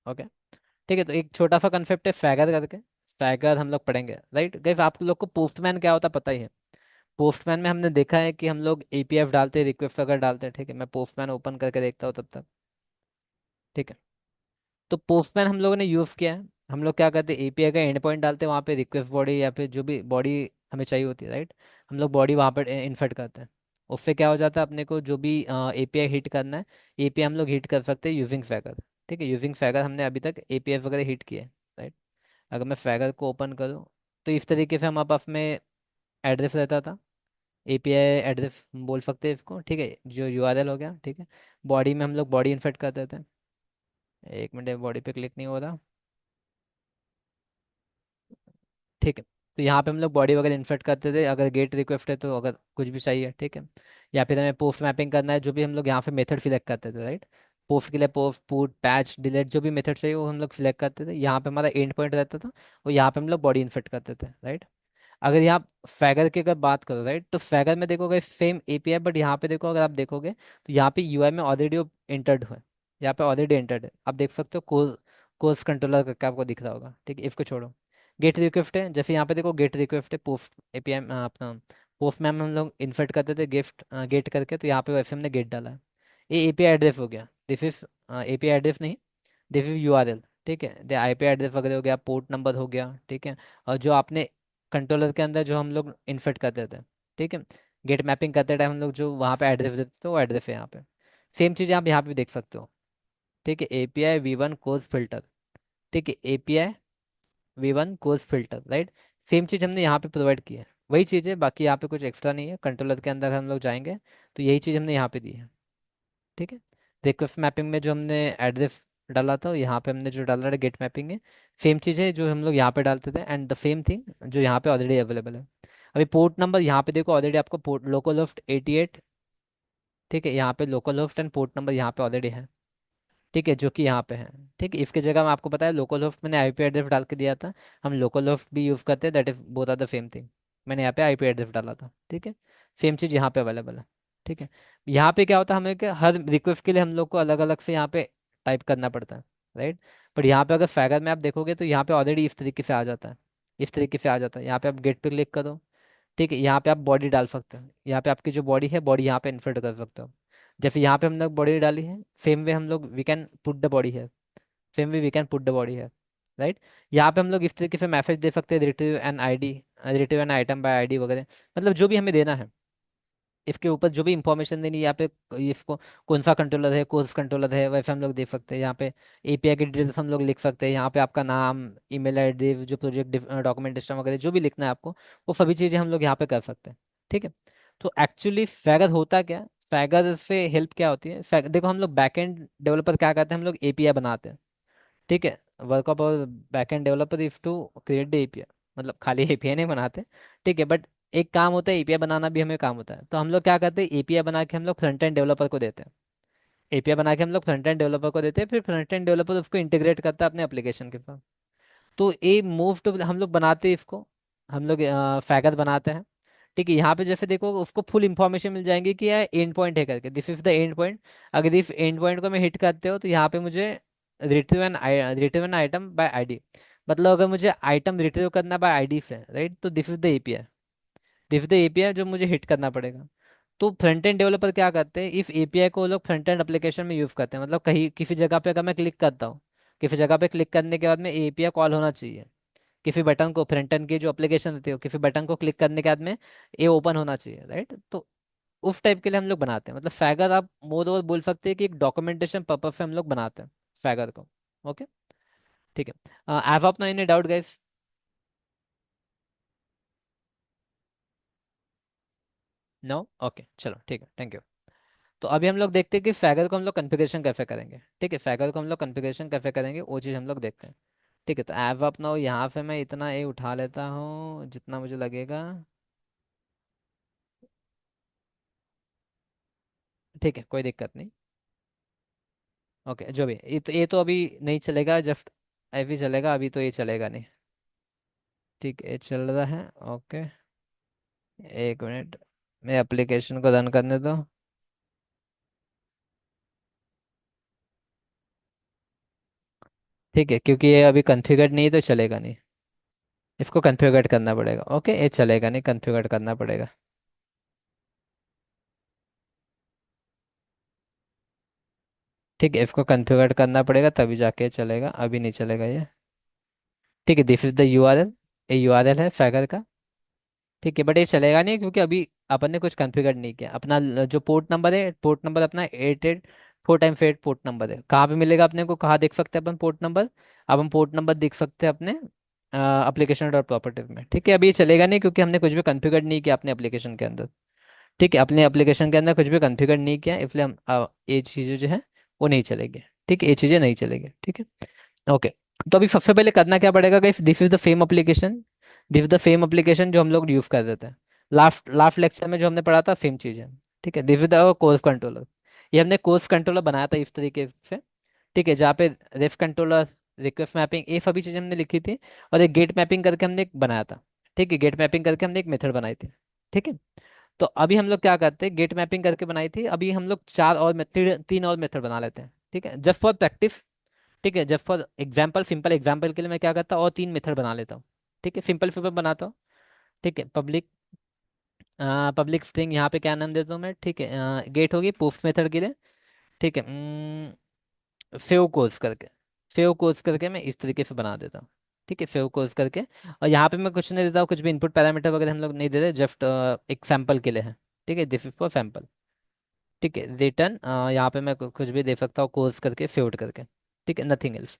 Okay. ठीक है, तो एक छोटा सा कंसेप्ट है फैगर करके। फैगर हम लोग पढ़ेंगे, राइट गाइस। आप लोग को पोस्टमैन क्या होता है पता ही है। पोस्टमैन में हमने देखा है कि हम लोग एपीएफ डालते हैं, रिक्वेस्ट अगर डालते हैं, ठीक है। मैं पोस्टमैन ओपन करके देखता हूँ तब तक। ठीक है, तो पोस्टमैन हम लोगों ने यूज़ किया है। हम लोग क्या करते हैं, एपीआई का एंड पॉइंट डालते हैं वहाँ पे, रिक्वेस्ट बॉडी या फिर जो भी बॉडी हमें चाहिए होती है, राइट। हम लोग बॉडी वहाँ पर इन्फर्ट करते हैं। उससे क्या हो जाता है, अपने को जो भी एपीआई हिट करना है, एपीआई हम लोग हिट कर सकते हैं यूजिंग फैगर। ठीक है, यूजिंग फैगर हमने अभी तक एपीआई वगैरह हिट किए, राइट। अगर मैं फैगर को ओपन करूँ तो इस तरीके से हमारे पास में एड्रेस रहता था। एपीआई एड्रेस बोल सकते हैं इसको, ठीक है, जो यूआरएल हो गया, ठीक है। बॉडी में हम लोग बॉडी इन्फर्ट करते थे। एक मिनट, बॉडी पे क्लिक नहीं हो रहा। ठीक है, तो यहाँ पे हम लोग बॉडी वगैरह इन्सर्ट करते थे, अगर गेट रिक्वेस्ट है तो, अगर कुछ भी चाहिए, ठीक है। या फिर हमें पोस्ट मैपिंग करना है, जो भी हम लोग यहाँ पे मेथड सिलेक्ट करते थे, राइट। पोस्ट के लिए पोस्ट, पुट, पैच, डिलीट, जो भी मेथड चाहिए वो हम लोग सिलेक्ट करते थे। यहाँ पे हमारा एंड पॉइंट रहता था, और यहाँ पे हम लोग बॉडी इन्सर्ट करते थे, राइट। अगर यहाँ फैगर की अगर बात करो, राइट, तो फैगर में देखोगे सेम एपीआई, बट यहाँ पे देखो, अगर आप देखोगे तो यहाँ पे यूआई में ऑलरेडी इंटर्ड है। यहाँ पे ऑलरेडी इंटर्ड है, आप देख सकते हो। कोर्स कंट्रोलर करके आपको दिख रहा होगा, ठीक है। इसको छोड़ो, गेट रिक्वेस्ट है, जैसे यहाँ पे देखो गेट रिक्वेस्ट है, पोस्ट एपीआई अपना पोस्ट मैम हम लोग इन्फर्ट करते थे गिफ्ट गेट करके, तो यहाँ पे वैसे हमने गेट डाला है। ये एपीआई एड्रेस हो गया, दिस इज एपीआई एड्रेस नहीं, दिस इज यूआरएल। ठीक है, द आईपी एड्रेस वगैरह हो गया, पोर्ट नंबर हो गया, ठीक है। और जो आपने कंट्रोलर के अंदर जो हम लोग इन्फर्ट करते थे, ठीक है, गेट मैपिंग करते टाइम हम लोग जो वहाँ पे एड्रेस देते थे वो एड्रेस है यहाँ पे। सेम चीज़ आप यहाँ पे भी देख सकते हो, ठीक है। एपीआई वी1 कोर्स फिल्टर, ठीक है। API V one course filter, right. Same चीज़ हमने यहाँ पे प्रोवाइड की है, वही चीज़ है, बाकी यहाँ पे कुछ एक्स्ट्रा नहीं है। कंट्रोलर के अंदर हम लोग जाएंगे तो यही चीज़ हमने यहाँ पे दी है, ठीक है। रिक्वेस्ट मैपिंग में जो हमने एड्रेस डाला था, यहाँ पे हमने जो डाला है गेट मैपिंग है, सेम चीज़ है जो हम लोग यहाँ पे डालते थे, एंड द सेम थिंग जो यहाँ पे ऑलरेडी अवेलेबल है। अभी पोर्ट नंबर यहाँ पे देखो, ऑलरेडी आपको पोर्ट लोकल होस्ट 88, ठीक है। यहाँ पे local host and port number यहाँ पे ऑलरेडी है, ठीक है, जो कि यहाँ पे है। ठीक है, इसके जगह मैं आपको बताया लोकल होस्ट मैंने आईपी एड्रेस डाल के दिया था। हम लोकल होस्ट भी यूज़ करते हैं, that is both are the same thing. मैंने यहाँ पे आईपी एड्रेस डाला था, ठीक है। सेम चीज़ यहाँ पे अवेलेबल है, ठीक है। यहाँ पे क्या होता है, हमें कि हर रिक्वेस्ट के लिए हम लोग को अलग अलग से यहाँ पे टाइप करना पड़ता है, राइट। पर यहाँ पे अगर फैगर में आप देखोगे तो यहाँ पे ऑलरेडी इस तरीके से आ जाता है, इस तरीके से आ जाता है। यहाँ पे आप गेट पे क्लिक करो, ठीक है। यहाँ पे आप बॉडी डाल सकते हो, यहाँ पे आपकी जो बॉडी है, बॉडी यहाँ पे इन्सर्ट कर सकते हो। जैसे यहाँ पे हम लोग बॉडी डाली है, सेम वे हम लोग we can put the body है, same way we can put the body है, राइट। यहाँ पे हम लोग इस तरीके से मैसेज दे सकते हैं, retrieve an ID, retrieve an item by ID वगैरह, मतलब जो भी हमें देना है इसके ऊपर, जो भी इंफॉर्मेशन देनी है यहाँ पे, इसको कौन सा कंट्रोलर है, कोर्स कंट्रोलर है, वैसे हम लोग देख सकते हैं। यहाँ पे एपीआई की डिटेल्स हम लोग लिख सकते हैं, यहाँ पे आपका नाम, ईमेल आईडी, जो प्रोजेक्ट डॉक्यूमेंटेशन वगैरह जो भी लिखना है आपको, वो सभी चीज़ें हम लोग यहाँ पे कर सकते हैं, ठीक है। तो एक्चुअली फैगर होता क्या है, फैगर से हेल्प क्या होती है, देखो हम लोग बैकएंड डेवलपर क्या करते हैं, हम लोग एपीआई बनाते हैं, ठीक है। Work of our backend developer is to create the API, मतलब खाली एपीआई नहीं बनाते, ठीक है। बट एक काम होता है एपीआई बनाना भी, हमें काम होता है, तो हम लोग क्या करते हैं, एपीआई बना के हम लोग फ्रंट एंड डेवलपर को देते हैं। एपीआई बना के हम लोग फ्रंट एंड डेवलपर को देते हैं, फिर फ्रंट एंड डेवलपर उसको इंटीग्रेट करता है अपने एप्लीकेशन के साथ। तो ये मूव टू हम लोग बनाते हैं इसको, हम लोग फैगर बनाते हैं, ठीक है। यहाँ पे जैसे देखो उसको फुल इंफॉर्मेशन मिल जाएंगी कि यह एंड पॉइंट है करके, this is the end point. अगर इस एंड पॉइंट को मैं हिट करते हो तो यहाँ पे मुझे retrieve an item by ID, मतलब अगर मुझे आइटम रिट्रीव करना बाय आईडी से, राइट, तो this is the API, this is the API जो मुझे हिट करना पड़ेगा। तो फ्रंट एंड डेवलपर क्या करते हैं, इस एपीआई को वो लोग फ्रंट एंड एप्लीकेशन में यूज करते हैं, मतलब कहीं किसी जगह पे अगर मैं क्लिक करता हूँ, किसी जगह पे क्लिक करने के बाद में एपीआई कॉल होना चाहिए, किसी बटन को, फ्रंट एंड की जो एप्लीकेशन रहती है किसी बटन को क्लिक करने के बाद में ये ओपन होना चाहिए, राइट। तो उस टाइप के लिए हम लोग बनाते हैं, मतलब फैगर आप मोर ओवर बोल सकते हैं कि एक डॉक्यूमेंटेशन पर्पज से हम लोग बनाते हैं फैगर को। ओके, ठीक है। हैव आप no any doubt guys? No, okay, चलो ठीक है, थैंक यू। तो अभी हम लोग देखते हैं कि फैगर को हम लोग कॉन्फ़िगरेशन कैसे करेंगे, ठीक है। फैगर को हम लोग कॉन्फ़िगरेशन कैसे करेंगे वो चीज़ हम लोग देखते हैं, ठीक है। तो ऐप अपना यहाँ पे मैं इतना ए उठा लेता हूँ जितना मुझे लगेगा, ठीक है, कोई दिक्कत नहीं। ओके, जो भी ये तो अभी नहीं चलेगा, जस्ट ऐसे चलेगा, अभी तो ये चलेगा नहीं। ठीक है, ये चल रहा है, ओके। एक मिनट, मैं एप्लीकेशन को रन करने दो। ठीक है, क्योंकि ये अभी कॉन्फ़िगर नहीं है तो चलेगा नहीं। इसको कॉन्फ़िगर करना पड़ेगा। ओके, ये चलेगा नहीं, कॉन्फ़िगर करना पड़ेगा। ठीक है, इसको कॉन्फ़िगर करना पड़ेगा तभी जाके चलेगा, अभी नहीं चलेगा ये। ठीक है, दिस इज द यूआरएल। ये यूआरएल है फैगर का। ठीक है, बट ये चलेगा नहीं क्योंकि अभी अपन ने कुछ कॉन्फ़िगर नहीं किया। अपना जो पोर्ट नंबर है, पोर्ट नंबर अपना 88 4 टाइम्स 8 पोर्ट नंबर है। कहाँ पे मिलेगा अपने को, कहाँ देख सकते हैं अपन पोर्ट नंबर? अब हम पोर्ट नंबर देख सकते हैं अपने एप्लीकेशन डॉट प्रॉपर्टीज में। ठीक है, अभी ये चलेगा नहीं क्योंकि हमने कुछ भी कॉन्फ़िगर नहीं किया अपने एप्लीकेशन के अंदर। ठीक है, अपने एप्लीकेशन के अंदर कुछ भी कॉन्फ़िगर नहीं किया, इसलिए हम ये चीज़ें जो है वो नहीं चलेगी। ठीक है, ये चीज़ें नहीं चलेगी। ठीक है। ओके। तो अभी सबसे पहले करना क्या पड़ेगा, guys? This is the same application. This is the same application जो हम लोग यूज कर रहे थे लास्ट लास्ट लेक्चर में, जो हमने पढ़ा था, सेम चीज़ है। ठीक है, this is the course controller. ये हमने कोर्स कंट्रोलर बनाया था इस तरीके से। ठीक है, जहाँ पे रेफ कंट्रोलर, रिक्वेस्ट मैपिंग, ये सभी चीज़ें हमने लिखी थी। और एक गेट मैपिंग करके हमने एक बनाया था। ठीक है, गेट मैपिंग करके हमने एक मेथड बनाई थी। ठीक है। तो अभी हम लोग क्या करते हैं, गेट मैपिंग करके बनाई थी, अभी हम लोग चार और मेथड, तीन और मेथड बना लेते हैं। ठीक है, जस्ट फॉर प्रैक्टिस। ठीक है, just for example, simple example के लिए मैं क्या करता हूँ, और तीन मेथड बना लेता हूँ। ठीक है, सिंपल सिंपल बनाता हूँ। ठीक है, पब्लिक, पब्लिक स्ट्रिंग यहाँ पे क्या नाम देता हूँ मैं? ठीक है, गेट होगी पोस्ट मेथड के लिए। ठीक है, सेव कोर्स करके, सेव कोर्स करके मैं इस तरीके से बना देता हूँ। ठीक है, सेव कोर्स करके। और यहाँ पे मैं कुछ नहीं देता हूँ, कुछ भी इनपुट पैरामीटर वगैरह हम लोग नहीं देते, जस्ट एक सैम्पल के लिए है। ठीक है, दिस इज फॉर सैम्पल। ठीक है, रिटर्न, यहाँ पे मैं कुछ भी दे सकता हूँ कोर्स करके, सेव्ड करके। ठीक है, नथिंग एल्स।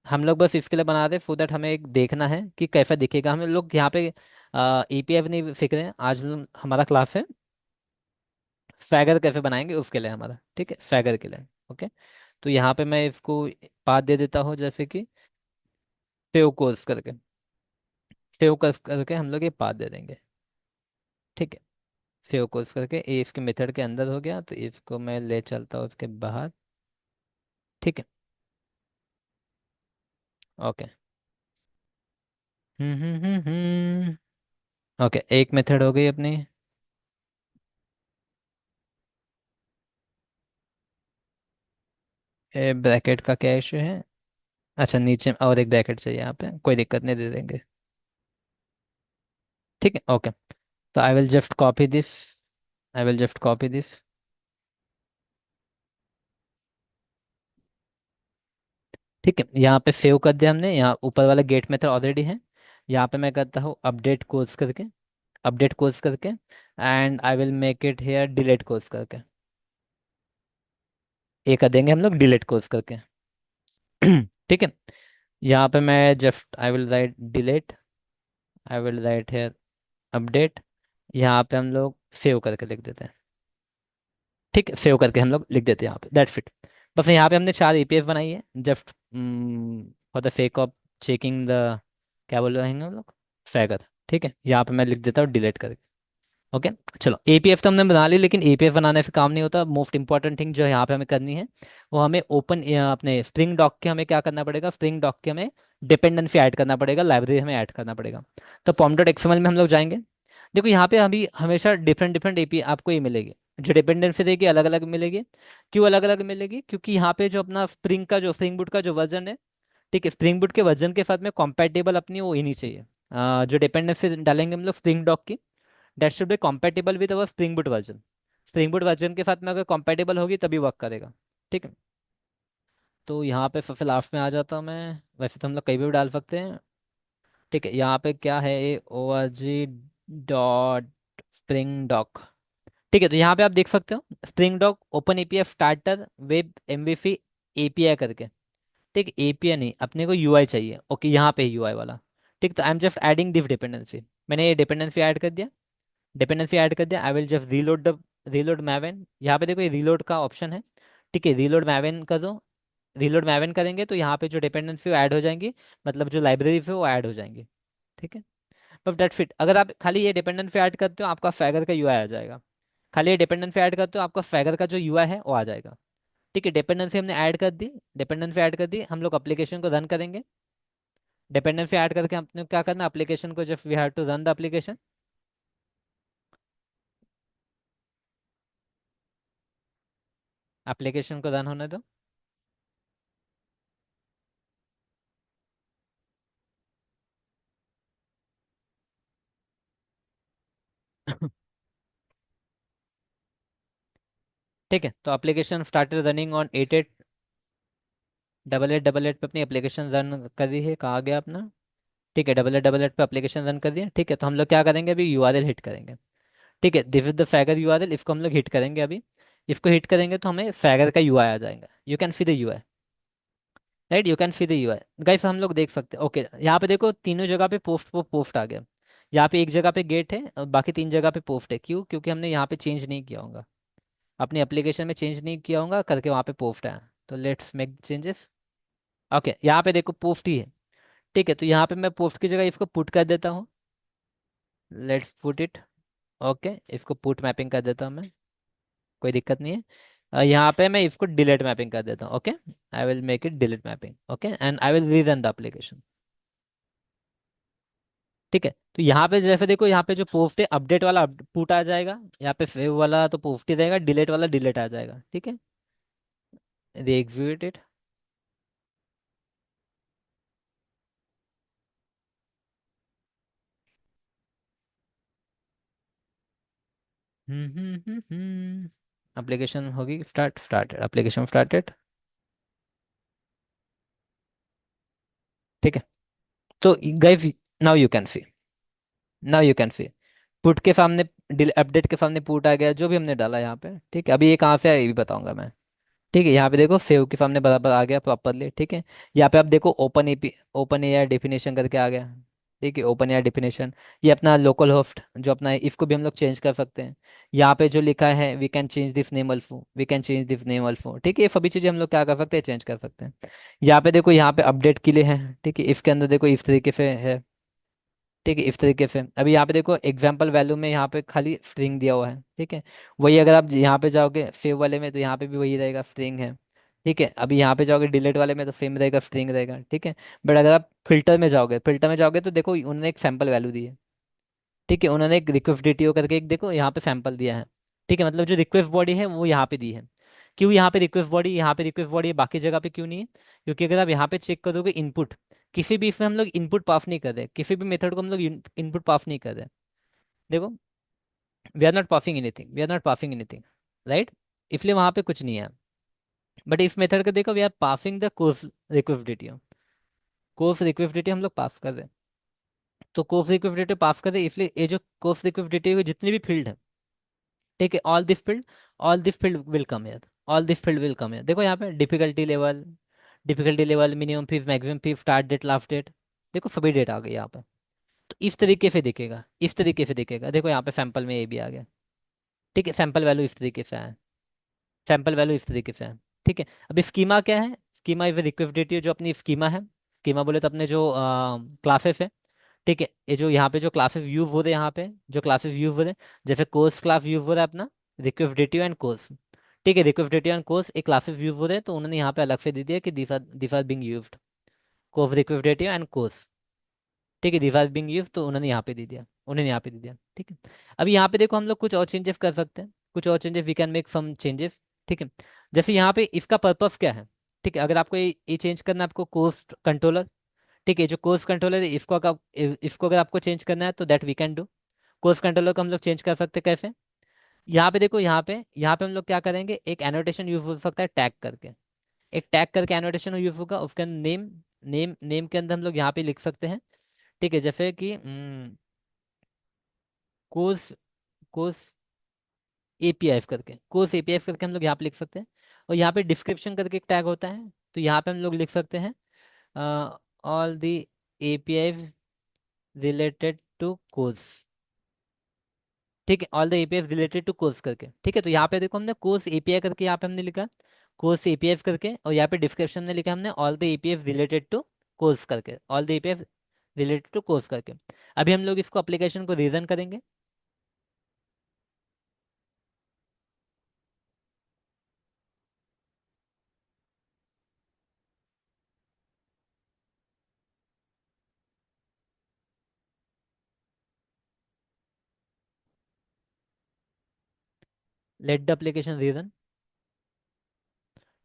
हम लोग बस इसके लिए बना रहे सो दैट हमें एक देखना है कि कैसा दिखेगा। हम लोग यहाँ पे एपीएफ नहीं सीख रहे हैं आज। हमारा क्लास है फैगर कैसे बनाएंगे उसके लिए हमारा। ठीक है, फैगर के लिए। ओके। तो यहाँ पे मैं इसको पाथ दे देता हूँ, जैसे कि सेव कोर्स करके, सेव कोर्स करके हम लोग ये पाथ दे देंगे। ठीक है, सेव कोर्स करके ये इसके मेथड के अंदर हो गया, तो इसको मैं ले चलता हूँ उसके बाहर। ठीक है। ओके। ओके, एक मेथड हो गई अपनी। ब्रैकेट का क्या इशू है? अच्छा, नीचे और एक ब्रैकेट चाहिए, यहाँ पे कोई दिक्कत नहीं, दे देंगे। ठीक है। ओके। तो आई will just copy this, I will just copy this. ठीक है, यहाँ पे सेव कर दिया हमने, यहाँ ऊपर वाला गेट मेथड ऑलरेडी है। यहाँ पे मैं करता हूँ अपडेट कोर्स करके, अपडेट कोर्स करके, and I will make it here delete course करके। ये कर देंगे हम लोग डिलीट कोर्स करके। ठीक है, यहाँ पे मैं just I will write delete, I will write here update. यहाँ पे हम लोग सेव करके लिख देते हैं। ठीक है, सेव करके हम लोग लिख देते हैं यहाँ पे, दैट्स इट। बस यहाँ पे हमने चार एपीएफ बनाई है, just for the sake of checking the, क्या बोल रहे हैं हम लोग, फैगर। ठीक है, यहाँ पे मैं लिख देता हूँ डिलीट करके। ओके। चलो, एपीएफ तो हमने बना ली, लेकिन एपीएफ बनाने से काम नहीं होता। मोस्ट इंपॉर्टेंट थिंग जो यहाँ पे हमें करनी है, वो हमें ओपन, अपने स्प्रिंग डॉक के हमें क्या करना पड़ेगा, स्प्रिंग डॉक के हमें डिपेंडेंसी ऐड करना पड़ेगा, लाइब्रेरी हमें ऐड करना पड़ेगा। तो पॉम डॉट एक्सएमएल में हम लोग जाएंगे। देखो यहाँ पे अभी हमेशा डिफरेंट डिफरेंट एपी आपको ये मिलेगी, जो डिपेंडेंसी देगी अलग अलग मिलेगी। क्यों अलग अलग मिलेगी? क्योंकि यहाँ पे जो अपना स्प्रिंग का, जो स्प्रिंग बूट का जो वर्जन है, ठीक है, स्प्रिंग बूट के वर्जन के साथ में कॉम्पैटिबल अपनी वो ही नहीं चाहिए। जो डिपेंडेंसी डालेंगे हम लोग स्प्रिंग डॉक की, that should be compatible with our spring boot version. Spring boot version के साथ में अगर कॉम्पैटिबल होगी तभी वर्क करेगा। ठीक है। तो यहाँ पे सबसे लास्ट में आ जाता हूँ मैं। वैसे तो हम लोग कहीं भी डाल सकते हैं। ठीक है, यहाँ पे क्या है, A O R G dot spring doc. ठीक है, तो यहाँ पे आप देख सकते हो spring doc open API starter web MVC API करके। ठीक, एपीआई नहीं, अपने को यूआई चाहिए। ओके, यहाँ पे यूआई वाला। ठीक, तो I am just adding this dependency. मैंने ये डिपेंडेंसी ऐड कर दिया, डिपेंडेंसी ऐड कर दिया। I will just reload the, reload maven. यहाँ पे देखो ये रीलोड का ऑप्शन है। ठीक है, रीलोड मैवेन कर दो। रीलोड मैवेन करेंगे तो यहाँ पे जो डिपेंडेंसी वो ऐड हो जाएंगी, मतलब जो लाइब्रेरी है वो ऐड हो जाएंगी। ठीक है, बस दैट्स इट। अगर आप खाली ये डिपेंडेंसी ऐड करते हो, आपका फैगर का यूआई आ जाएगा। खाली ये डिपेंडेंसी ऐड करते हो, आपका फैगर का जो यूआई है वो आ जाएगा। ठीक है, डिपेंडेंसी हमने ऐड कर दी, डिपेंडेंसी ऐड कर दी, हम लोग एप्लीकेशन को रन करेंगे। डिपेंडेंसी ऐड करके हमने क्या करना, एप्लीकेशन को जब we have to run the application, application को रन होने दो। ठीक है, तो एप्लीकेशन स्टार्टेड रनिंग ऑन 8888 पे अपनी एप्लीकेशन रन कर दी है, कहाँ गया अपना। ठीक है, 8888 पे एप्लीकेशन रन कर दिया। ठीक है, तो हम लोग क्या करेंगे, अभी यूआरएल हिट करेंगे। ठीक है, दिस इज द फैगर यूआरएल, इसको हम लोग हिट करेंगे अभी। इसको हिट करेंगे तो हमें फैगर का यूआई आ जाएगा, you can see the UI. Right, you can see the UI. Guys हम लोग देख सकते हैं, ओके यहाँ पे देखो तीनों जगह पे पोस्ट आ गया। यहाँ पे एक जगह पे गेट है और बाकी तीन जगह पे पोस्ट है, क्यों, क्योंकि हमने यहाँ पे चेंज नहीं किया होगा, अपनी एप्लीकेशन में चेंज नहीं किया होगा करके वहाँ पे पोस्ट है। तो लेट्स मेक चेंजेस। ओके, यहाँ पे देखो पोस्ट ही है। ठीक है, तो यहाँ पे मैं पोस्ट की जगह इसको पुट कर देता हूँ। Let's put it. ओके, इसको पुट मैपिंग कर देता हूँ मैं, कोई दिक्कत नहीं है। यहाँ पे मैं इसको डिलीट मैपिंग कर देता हूँ। Okay, I will make it delete mapping. Okay, and I will rerun the application. ठीक है, तो यहाँ पे जैसे देखो, यहाँ पे जो पोस्ट है अपडेट वाला पुट आ जाएगा, यहाँ पे सेव वाला तो पोस्ट ही रहेगा, डिलीट वाला डिलीट आ जाएगा। ठीक है, एग्जीक्यूट इट। एप्लीकेशन होगी स्टार्टेड, एप्लीकेशन स्टार्टेड। ठीक है, तो guys now you can C, now you can C put के सामने, अपडेट के सामने पुट आ गया जो भी हमने डाला यहाँ पे। ठीक है, अभी ये कहाँ से आया ये भी बताऊंगा मैं। ठीक है, यहाँ पे देखो सेव के सामने बराबर आ गया प्रॉपरली। ठीक है, यहाँ पे आप देखो ओपन एआई डेफिनेशन करके आ गया। ठीक है, ओपन एआई डेफिनेशन, ये अपना लोकल होस्ट जो अपना है, इसको भी हम लोग चेंज कर सकते हैं। यहाँ पे जो लिखा है we can change this name alpho, we can change this name alpho. ठीक है, ये सभी चीज़ें हम लोग क्या कर सकते हैं, चेंज कर सकते हैं। यहाँ पे देखो, यहाँ पे अपडेट के लिए है। ठीक है, इसके अंदर देखो इस तरीके से है। ठीक है, इस तरीके से अभी यहाँ पे देखो एग्जाम्पल वैल्यू में यहाँ पे खाली स्ट्रिंग दिया हुआ है। ठीक है, वही अगर आप यहाँ पे जाओगे सेव वाले में तो यहाँ पे भी वही रहेगा, स्ट्रिंग है। ठीक है, अभी यहाँ पे जाओगे डिलीट वाले में तो सेम रहेगा, स्ट्रिंग रहेगा। ठीक है, बट अगर आप फिल्टर में जाओगे तो देखो उन्होंने एक सैम्पल वैल्यू दी है। ठीक है, उन्होंने एक रिक्वेस्ट डीटीओ करके एक देखो यहाँ पे सैंपल दिया है। ठीक है, मतलब जो रिक्वेस्ट बॉडी है वो यहाँ पे दी है। क्यों यहाँ पे रिक्वेस्ट बॉडी, यहाँ पे रिक्वेस्ट बॉडी है, बाकी जगह पे क्यों नहीं है, क्योंकि अगर आप यहाँ पे चेक करोगे इनपुट, किसी भी इसमें हम लोग इनपुट पास नहीं कर रहे, किसी भी मेथड को हम लोग इनपुट पास नहीं कर रहे। देखो, we are not passing anything, we are not passing anything, right, इसलिए वहाँ पे कुछ नहीं है। बट इस मेथड को देखो, we are passing the course request DTO, course request DTO हम लोग पास कर रहे हैं। तो कोर्स रिक्वेस्ट डीटीओ पास कर रहे हैं, इसलिए ये जो कोर्स रिक्वेस्ट डीटीओ के जितनी भी फील्ड है, ठीक है, all this field will come here, all this field will come here. देखो यहाँ पे difficulty level minimum fees maximum fees start date last date, देखो सभी डेट आ गई यहाँ पे। तो इस तरीके से दिखेगा, इस तरीके से दिखेगा। देखो यहाँ पे सैंपल में ये भी आ गया। ठीक है, सैंपल वैल्यू इस तरीके से है, सैंपल वैल्यू इस तरीके से है। ठीक है, अभी स्कीमा क्या है, स्कीमा इज रिक्वेस्ट डेट, जो अपनी स्कीमा है, स्कीमा बोले तो अपने जो क्लासेस है। ठीक है, ये जो यहाँ पे जो क्लासेस यूज हो रहे हैं, यहाँ पे जो क्लासेस यूज हो रहे हैं, जैसे कोर्स क्लास यूज हो रहा है अपना, रिक्वेस्ट डेटिव एंड कोर्स। ठीक है, रिक्वेस्ट डेटिव एंड कोर्स एक क्लासेस यूज हो रहे हैं, तो उन्होंने यहाँ पे अलग से दे दिया कि this are being used, course request DTO and course. ठीक है, दिस आर बिंग यूज्ड, तो उन्होंने यहाँ पे दे दिया, उन्होंने यहाँ पे दे दिया। ठीक है, अभी यहाँ पे देखो हम लोग कुछ और चेंजेस कर सकते हैं, कुछ और changes, we can make some changes. ठीक है, जैसे यहाँ पे इसका पर्पस क्या है। ठीक है, अगर आपको ये चेंज करना है, आपको कोर्स कंट्रोलर। ठीक है, जो कोर्स कंट्रोलर है इसको अगर आपको चेंज करना है तो that we can do. Course controller को हम लोग चेंज कर सकते हैं कैसे। यहाँ पे देखो, यहाँ पे हम लोग क्या करेंगे, एक एनोटेशन यूज हो सकता है टैग करके, एक टैग करके एनोटेशन यूज होगा, उसके अंदर नेम के अंदर हम लोग यहाँ पे लिख सकते हैं। ठीक है, जैसे कि कोर्स कोर्स एपीआई करके हम लोग यहाँ पे लिख सकते हैं। और यहाँ पे डिस्क्रिप्शन करके एक टैग होता है, तो यहाँ पे हम लोग लिख सकते हैं all the API related to course. ठीक है, all the API related to course करके। ठीक है, तो यहाँ पे देखो हमने कोर्स एपीआई करके यहाँ पे हमने लिखा कोर्स एपीआई करके, और यहाँ पे डिस्क्रिप्शन में लिखा हमने all the API related to course करके, all the API related to course करके। अभी हम लोग इसको एप्लीकेशन को रीजन करेंगे। Let the application reason.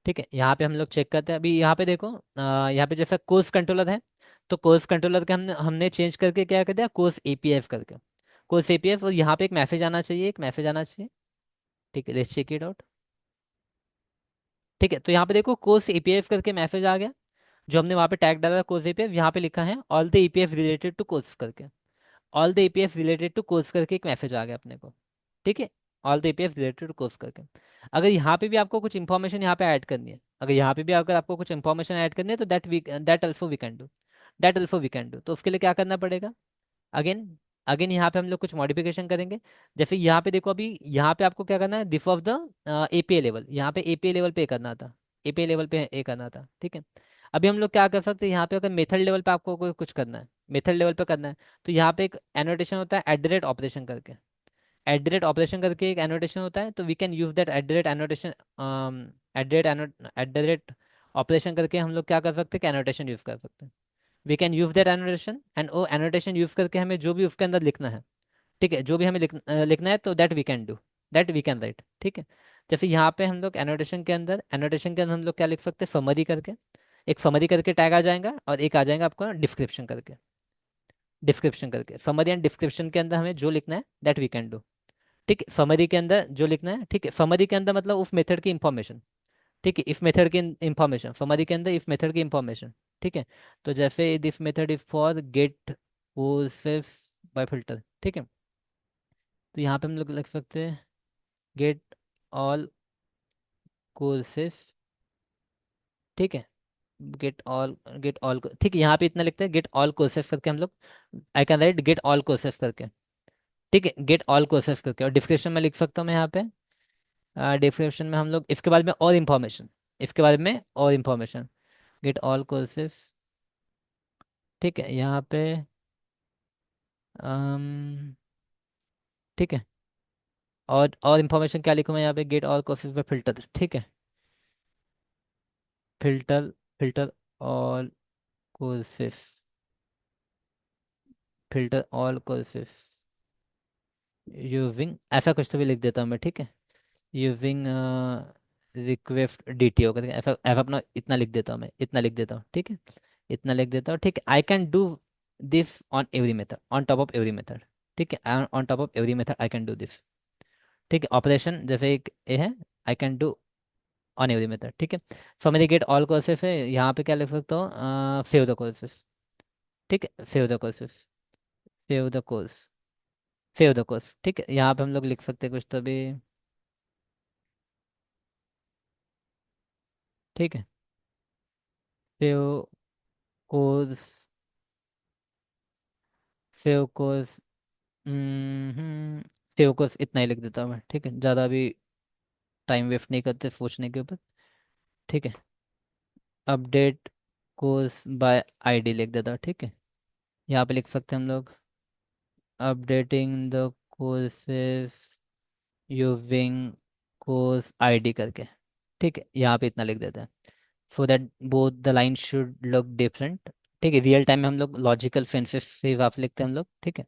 ठीक है, यहाँ पे हम लोग चेक करते हैं। अभी यहाँ पे देखो, यहाँ पे जैसा कोर्स कंट्रोलर है, तो कोर्स कंट्रोलर के हमने हमने चेंज करके क्या कर दिया, कोर्स एपीआई करके, कोर्स एपीआई। और यहाँ पे एक मैसेज आना चाहिए, एक मैसेज आना चाहिए। ठीक है, लेट्स चेक इट आउट। ठीक है, तो यहाँ पे देखो कोर्स एपीएफ करके मैसेज आ गया, जो हमने वहाँ पे टैग डाला कोर्स एपीएफ, यहाँ पे लिखा है all the APF related to course करके, all the APF related to course करके एक मैसेज आ गया अपने को। ठीक है, all the APF related to course करके। अगर यहाँ पे भी आपको कुछ इंफॉर्मेशन यहाँ पे ऐड करनी है, अगर यहाँ पे भी अगर आपको कुछ इंफॉर्मेशन ऐड करनी है, तो that also we can do, that also we can do. तो उसके लिए क्या करना पड़ेगा, अगेन अगेन यहाँ पे हम लोग कुछ मॉडिफिकेशन करेंगे। जैसे यहाँ पे देखो, अभी यहाँ पे आपको क्या करना है, this of the APA level, यहाँ पे एपीए लेवल पे करना था, एपीए लेवल पे ए करना था। ठीक है, अभी हम लोग क्या कर सकते हैं, यहाँ पे अगर मेथड लेवल पे आपको कोई कुछ करना है, मेथड लेवल पे करना है, तो यहाँ पे एक एनोटेशन होता है एट द रेट ऑपरेशन करके, एट द रेट ऑपरेशन करके एक एनोटेशन होता है, तो we can use that at the rate annotation, at the rate operation करके हम लोग क्या कर सकते हैं, एनोटेशन यूज कर सकते हैं। We can use that annotation, and वो एनोटेशन यूज करके हमें जो भी उसके अंदर लिखना है, ठीक है, जो भी हमें लिखना है, तो that we can do, that we can write. ठीक है, जैसे यहाँ पे हम लोग एनोटेशन के अंदर हम लोग क्या लिख सकते हैं, समरी करके, एक समरी करके टैग आ जाएगा, और एक आ जाएगा आपको डिस्क्रिप्शन करके, डिस्क्रिप्शन करके, समरी एंड डिस्क्रिप्शन के अंदर हमें जो लिखना है दैट वी कैन डू। ठीक है, समरी के अंदर जो लिखना है, ठीक है, समरी के अंदर मतलब उस मेथड की इंफॉर्मेशन, ठीक है, इफ मेथड की इंफॉर्मेशन, समरी के अंदर इफ मेथड की इंफॉर्मेशन। ठीक है, तो जैसे this method is for get courses by filter. ठीक है, तो यहाँ पे हम लोग लिख सकते हैं गेट ऑल कोर्सेस। ठीक है, गेट ऑल, ठीक है, यहाँ पे इतना लिखते हैं गेट ऑल कोर्सेस करके हम लोग, I can right get all courses करके। ठीक है, गेट ऑल कोर्सेस करके, और डिस्क्रिप्शन में लिख सकता हूँ मैं यहाँ पे, डिस्क्रिप्शन में हम लोग इसके बारे में और इन्फॉर्मेशन, इसके बारे में और इन्फॉर्मेशन, गेट ऑल कोर्सेस। ठीक है, यहाँ पे ठीक है, और इन्फॉर्मेशन क्या लिखूँ मैं यहाँ पे, गेट ऑल कोर्सेज पे फिल्टर। ठीक है, filter, filter all courses, filter all courses using, ऐसा कुछ तो भी लिख देता हूँ मैं। ठीक है, यूजिंग रिक्वेस्ट डीटीओ करके, ऐसा ऐसा अपना इतना लिख देता हूँ मैं, इतना लिख देता हूँ। ठीक है, इतना लिख देता हूँ। ठीक है, I can do this on every method, on top of every method. ठीक है, on top of every method I can do this. ठीक है, ऑपरेशन जैसे एक ए है, I can do on every method. ठीक है, समरी गेट ऑल कोर्सेस है, यहाँ पे क्या लिख सकता हूँ, सेव द कोर्सेस। ठीक है, save the courses, save the course, save the course. ठीक है, यहाँ पे हम लोग लिख सकते हैं कुछ तो भी। ठीक है, save course, save course, save course, इतना ही लिख देता हूँ मैं। ठीक है, ज़्यादा भी टाइम वेस्ट नहीं करते सोचने के ऊपर। ठीक है, अपडेट कोर्स बाय आईडी लिख देता हूँ। ठीक है, यहाँ पे लिख सकते हैं हम लोग updating the courses using course ID करके। ठीक है, यहाँ पे इतना लिख देते हैं, so that both the line should look different. ठीक है, रियल टाइम में हम लोग लॉजिकल फेंसेस से वाफ लिखते हैं हम लोग। ठीक है,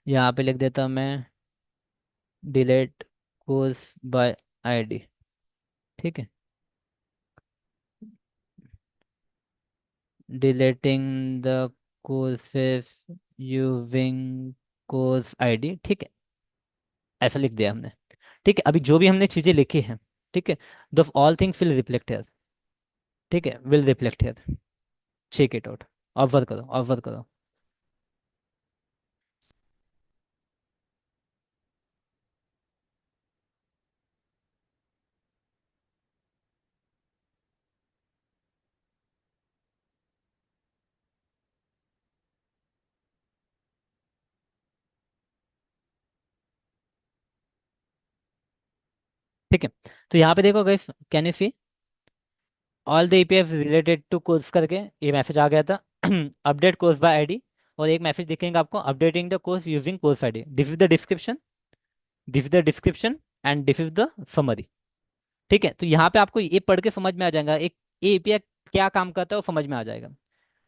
यहाँ पे लिख देता हूँ मैं डिलीट कोर्स बाय आईडी। ठीक है, deleting the courses using course ID. ठीक है, ऐसा लिख दिया हमने। ठीक है, अभी जो भी हमने चीज़ें लिखी हैं, ठीक है, the all things will reflect here. ठीक है, will reflect here, check it out, observe करो, ऑब्जर्व करो। ठीक है, तो यहाँ पे देखो guys, can you see all the APF related to course करके ये मैसेज आ गया था, अपडेट कोर्स बाय आईडी, और एक मैसेज दिखेगा आपको updating the course using course ID, this is the description, this is the description, and this is the summary. ठीक है, तो यहाँ पे आपको ये पढ़ के समझ में आ जाएगा एक एपीआई क्या काम करता है, वो समझ में आ जाएगा।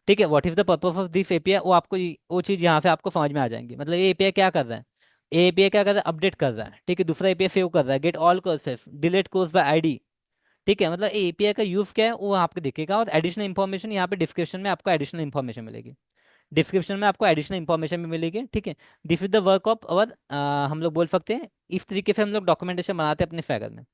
ठीक है, what is the purpose of this API, वो आपको वो चीज़ यहाँ से आपको समझ में आ जाएंगी, मतलब ये एपीआई क्या कर रहा है, ये एपीआई क्या कर रहा है, अपडेट कर रहा है। ठीक है, दूसरा एपीआई सेव कर रहा है, get all courses, delete course buy ID. ठीक है, मतलब ये एपीआई का यूज क्या है वो आपको दिखेगा, और एडिशनल इन्फॉर्मेशन यहाँ पे डिस्क्रिप्शन में आपको एडिशनल इन्फॉर्मेशन मिलेगी, डिस्क्रिप्शन में आपको एडिशनल इन्फॉर्मेशन भी मिलेगी। ठीक है, this is the work of our, हम लोग बोल सकते हैं इस तरीके से हम लोग डॉक्यूमेंटेशन बनाते हैं अपने फैगर में,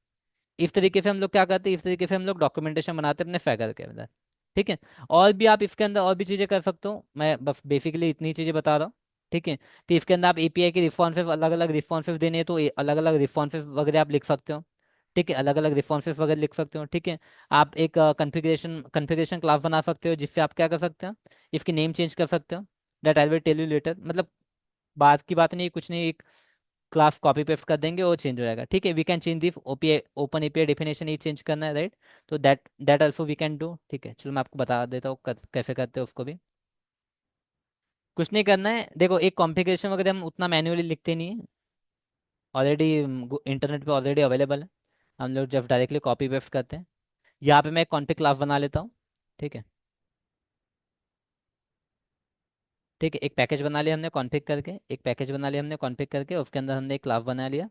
इस तरीके से हम लोग क्या करते हैं, इस तरीके से हम लोग डॉक्यूमेंटेशन बनाते हैं अपने फैगर के अंदर। ठीक है। और भी आप इसके अंदर और भी चीज़ें कर सकते हो, मैं बस बेसिकली इतनी चीज़ें बता रहा हूँ। ठीक है। तो इसके अंदर आप एपीआई के रिस्पॉन्सिव अलग अलग रिस्पॉन्सिव देने हैं, तो अलग अलग रिस्पॉन्सिव वगैरह आप लिख सकते हो। ठीक है, अलग अलग रिस्पॉन्सिव वगैरह लिख सकते हो। ठीक है। आप एक कॉन्फ़िगरेशन क्लास बना सकते हो, जिससे आप क्या कर सकते हो, इसकी नेम चेंज कर सकते हो। That I will tell you later, मतलब बात की बात नहीं, कुछ नहीं, एक क्लास कॉपी पेस्ट कर देंगे, वो चेंज हो जाएगा। ठीक है। We can change the OPI, open API definition ही चेंज करना है, राइट। तो that also we can do. ठीक है, चलो मैं आपको बता देता हूँ कैसे करते हो उसको भी। कुछ नहीं करना है, देखो एक कॉन्फ़िगरेशन वगैरह हम उतना मैन्युअली लिखते नहीं है, ऑलरेडी इंटरनेट पे ऑलरेडी अवेलेबल है। हम लोग जब डायरेक्टली कॉपी पेस्ट करते हैं। यहाँ पे मैं एक कॉन्फ़िग क्लास बना लेता हूँ। ठीक है। ठीक है, एक पैकेज बना लिया हमने कॉन्फ़िग करके, एक पैकेज बना लिया हमने कॉन्फ़िग करके, उसके अंदर हमने एक क्लास बना लिया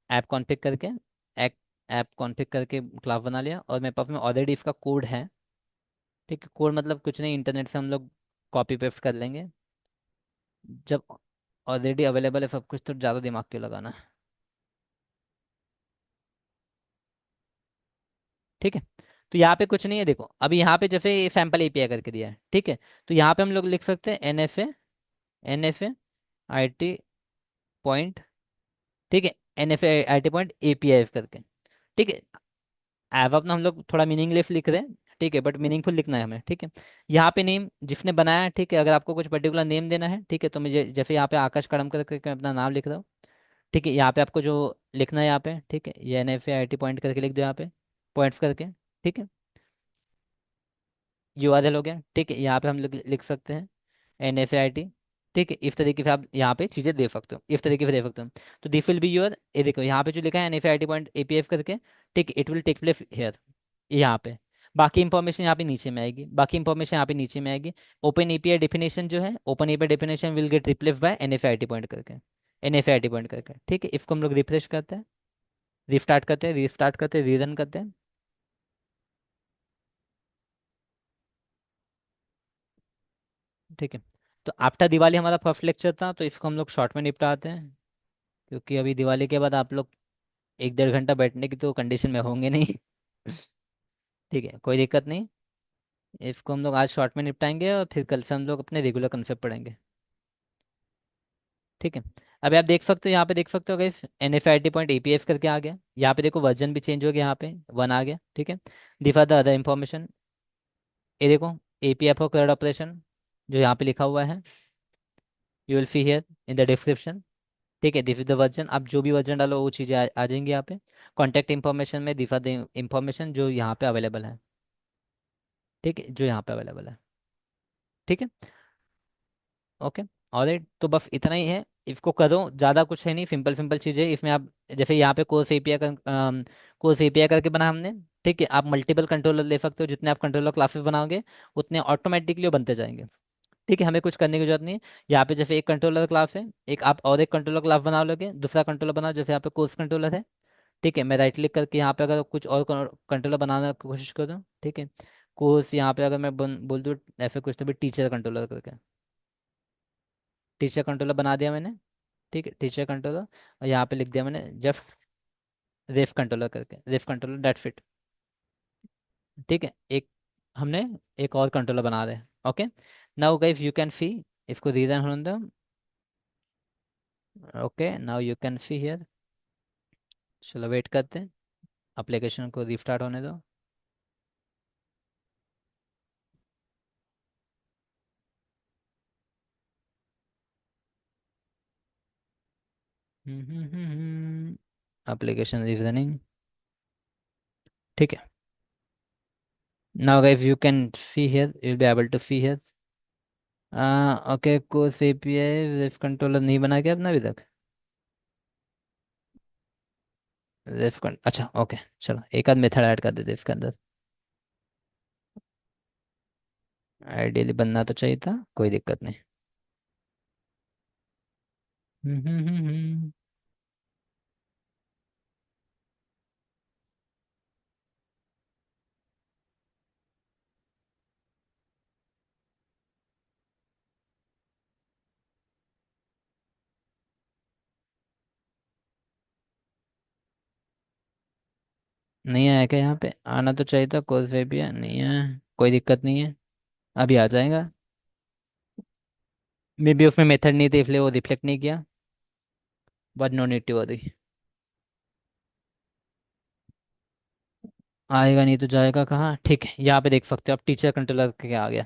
ऐप कॉन्फ़िग करके। ऐप ऐप कॉन्फ़िग करके क्लास बना लिया, और मेरे पास में ऑलरेडी इसका कोड है। ठीक है, कोड मतलब कुछ नहीं, इंटरनेट से हम लोग कॉपी पेस्ट कर लेंगे। जब ऑलरेडी अवेलेबल है सब कुछ, तो ज़्यादा दिमाग क्यों लगाना। ठीक है। तो यहाँ पे कुछ नहीं है, देखो अभी यहाँ पे जैसे सैम्पल एपीआई करके दिया है। ठीक है। तो यहाँ पे हम लोग लिख सकते हैं N F A I T point. ठीक है, NFAIT पॉइंट API करके। ठीक है। ऐप अपना हम लोग थोड़ा मीनिंगलेस लिख रहे हैं, ठीक है, बट मीनिंगफुल लिखना है हमें। ठीक है। यहाँ पे नेम जिसने बनाया है, ठीक है, अगर आपको कुछ पर्टिकुलर नेम देना है, ठीक है, तो मुझे जैसे यहाँ पे आकाश कड़मकर करके मैं अपना नाम लिख रहा हूँ। ठीक है, यहाँ पे आपको जो लिखना है यहाँ पे, ठीक है, ये NFAIT पॉइंट करके लिख दो यहाँ पे, पॉइंट्स करके। ठीक है। URL हो गया। ठीक है, यहाँ पे हम लोग लिख सकते हैं NFAIT। ठीक है, इस तरीके से आप यहाँ पे चीज़ें दे सकते हो, इस तरीके से दे सकते हो। तो दिस विल बी योर, ये देखो यहाँ पे जो लिखा है NFAIT.APF करके। ठीक है, it will take place here, यहाँ पे। बाकी इंफॉर्मेशन यहाँ पे नीचे में आएगी, बाकी इंफॉर्मेशन यहाँ पे नीचे में आएगी। ओपन एपीआई डेफिनेशन जो है, open API definition will get replace by NFAIT point करके, NFAIT पॉइंट करके। ठीक है, इसको हम लोग रिफ्रेश करते हैं, रिस्टार्ट करते हैं, रिस्टार्ट करते हैं, रीरन करते हैं। ठीक है। तो आफ्टर दिवाली हमारा फर्स्ट लेक्चर था, तो इसको हम लोग शॉर्ट में निपटाते हैं, क्योंकि अभी दिवाली के बाद आप लोग 1-1.5 घंटा बैठने की तो कंडीशन में होंगे नहीं। ठीक है, कोई दिक्कत नहीं। इसको हम लोग आज शॉर्ट में निपटाएंगे, और फिर कल से हम लोग अपने रेगुलर कंसेप्ट पढ़ेंगे। ठीक है। अभी आप देख सकते हो, यहाँ पे देख सकते हो गाइस, NFAIT.APF करके आ गया। यहाँ पे देखो वर्जन भी चेंज हो गया, यहाँ पे 1 आ गया। ठीक है। दिफा द अदर इंफॉर्मेशन, ये देखो APF फॉर क्लाउड ऑपरेशन जो यहाँ पे लिखा हुआ है, you will see here in the description. ठीक है, दिस इज द वर्जन, आप जो भी वर्जन डालो वो चीज़ें आ जाएंगी यहाँ पे। कॉन्टैक्ट इन्फॉर्मेशन में दिफा द इंफॉर्मेशन जो यहाँ पे अवेलेबल है। ठीक है, जो यहाँ पे अवेलेबल है। ठीक है। ओके। ऑलराइट, तो बस इतना ही है, इसको करो, ज़्यादा कुछ है नहीं, सिंपल सिंपल चीज़ें इसमें आप, जैसे यहाँ पे कोर्स एपीआई करके बना हमने। ठीक है, आप मल्टीपल कंट्रोलर ले सकते हो, जितने आप कंट्रोलर क्लासेस बनाओगे उतने ऑटोमेटिकली वो बनते जाएंगे। ठीक है, हमें कुछ करने की जरूरत नहीं है। यहाँ पे जैसे एक कंट्रोलर क्लास है, एक आप और एक कंट्रोलर क्लास बना लोगे, दूसरा कंट्रोलर बनाओ, जैसे यहाँ पे कोर्स कंट्रोलर है। ठीक है, मैं राइट क्लिक करके यहाँ पे अगर कुछ और कंट्रोलर बनाने की कोशिश करूँ, ठीक है, कोर्स यहाँ पे अगर मैं बोल दूँ ऐसे कुछ, तो भी टीचर कंट्रोलर करके टीचर कंट्रोलर बना दिया मैंने। ठीक है, टीचर कंट्रोलर, और यहाँ पे लिख दिया मैंने जस्ट रेफ कंट्रोलर करके, रेफ कंट्रोलर डेट फिट। ठीक है, एक हमने एक और कंट्रोलर बना दे। Okay. Now guys you can see, इसको रीजन होने दो। Okay, now you can see here. चलो वेट करते हैं, एप्लीकेशन को रिस्टार्ट होने दो। Application is running. ठीक है। Now guys you can see here, you will be able to see here. Okay, course API ref controller नहीं बना क्या अपना अभी तक। अच्छा ओके, चलो एक आध मेथड ऐड कर देते इसके अंदर। आइडियली बनना तो चाहिए था, कोई दिक्कत नहीं। हम्म हम्म हम्म हम्म। नहीं आया क्या यहाँ पे? आना तो चाहिए था, कोर्स वे भी है, नहीं है, कोई दिक्कत नहीं है, अभी आ जाएगा। मे बी उसमें मेथड नहीं थी इसलिए वो रिफ्लेक्ट नहीं किया, but no need to worry. आएगा नहीं तो जाएगा कहाँ? ठीक है, यहाँ पे देख सकते हो आप, टीचर कंट्रोलर करके आ गया,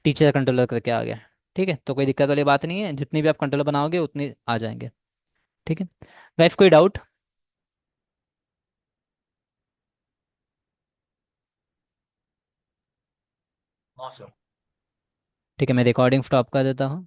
टीचर कंट्रोलर करके आ गया। ठीक है, तो कोई दिक्कत वाली बात नहीं है, जितनी भी आप कंट्रोलर बनाओगे उतनी आ जाएंगे। ठीक है गाइस, कोई डाउट? ठीक है, मैं रिकॉर्डिंग स्टॉप कर देता हूँ।